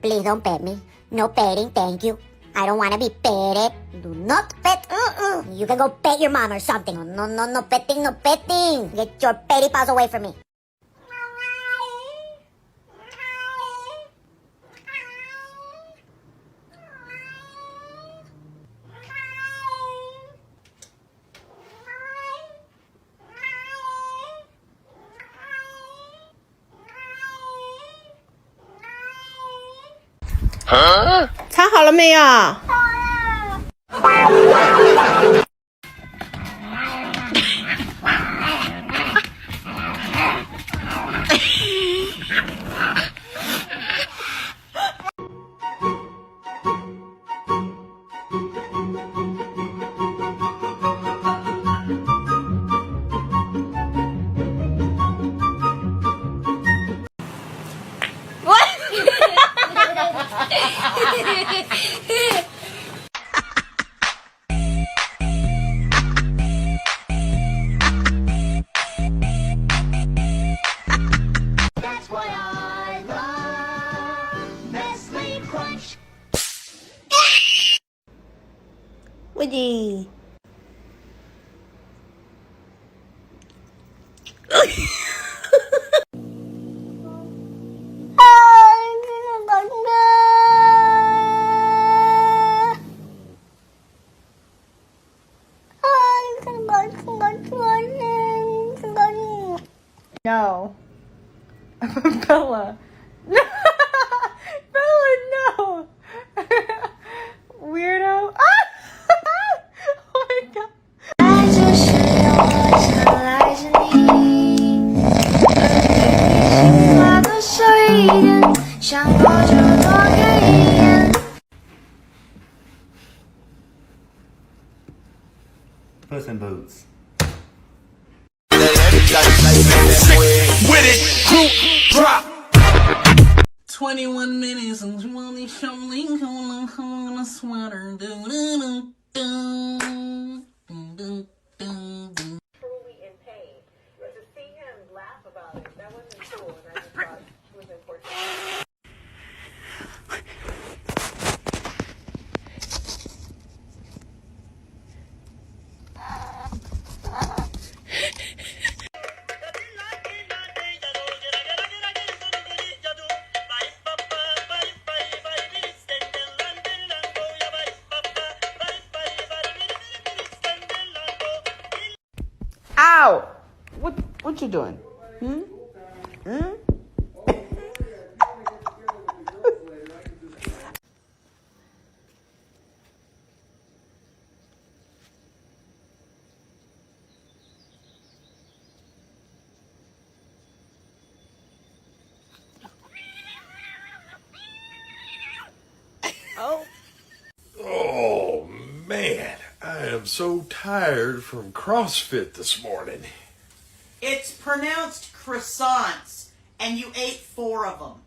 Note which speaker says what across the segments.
Speaker 1: Please don't pet me. No petting, thank you. I don't want to be petted. Do not pet. You can go pet your mom or something. No, no, no petting, no petting. Get your petty paws away from me.
Speaker 2: Huh? 擦好了没有？Woody. No. Bella. No. Bella, no. Weirdo. Ah! Oh my god. 爱就是有我想赖着你，心花多少一点，想过就多看一眼。
Speaker 3: Puss in Boots.
Speaker 4: With it, group drop.
Speaker 5: 21 minutes and you only something on a sweater.
Speaker 6: Truly in pain. But to see him laugh about it, that wasn't cool, and I just thought it was important.
Speaker 2: Ow! What you doing? Hmm? Hmm? Oh.
Speaker 4: Oh, man. I am so tired from CrossFit this morning.
Speaker 7: It's pronounced croissants, and you ate 4 of them.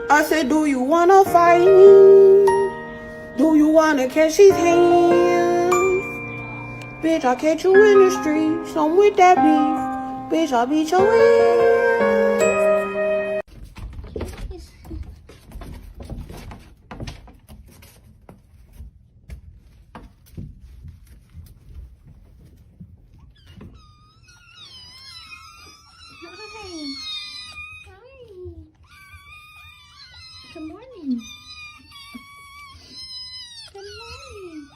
Speaker 2: I said, do you wanna fight me? Do you wanna catch these hands? Bitch, I'll catch you in the streets. I'm with that beef. Bitch, I'll beat your ass.
Speaker 1: Good morning. Good morning.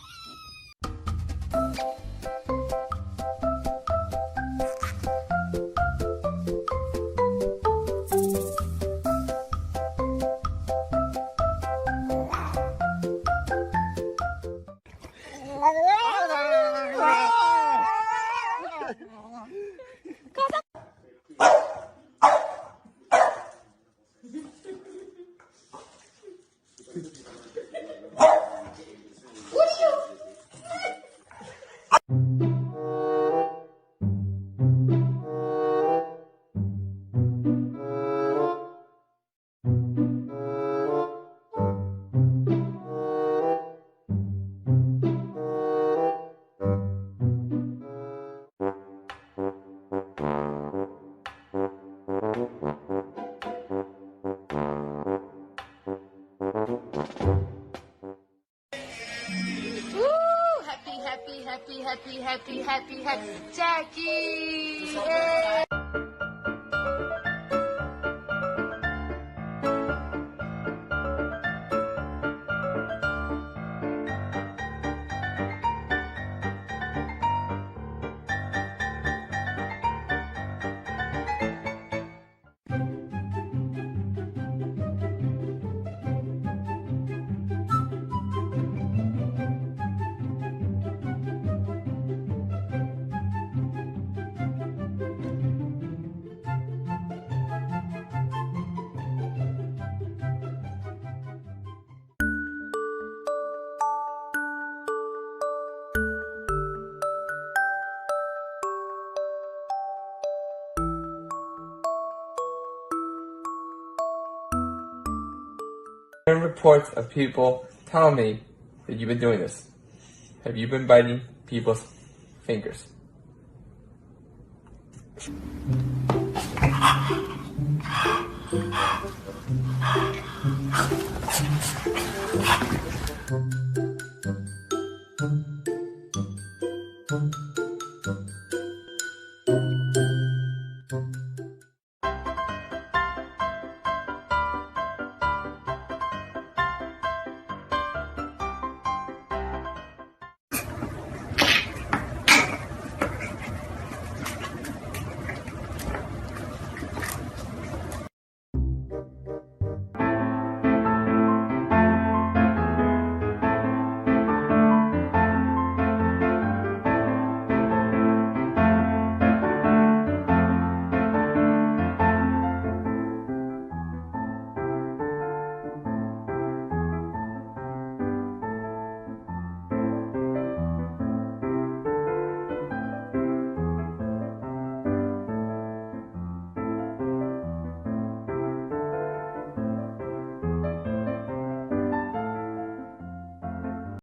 Speaker 8: Woo! Happy, Jackie! Yay!
Speaker 9: Hearing reports of people telling me that you've been doing this. Have you been biting people's fingers?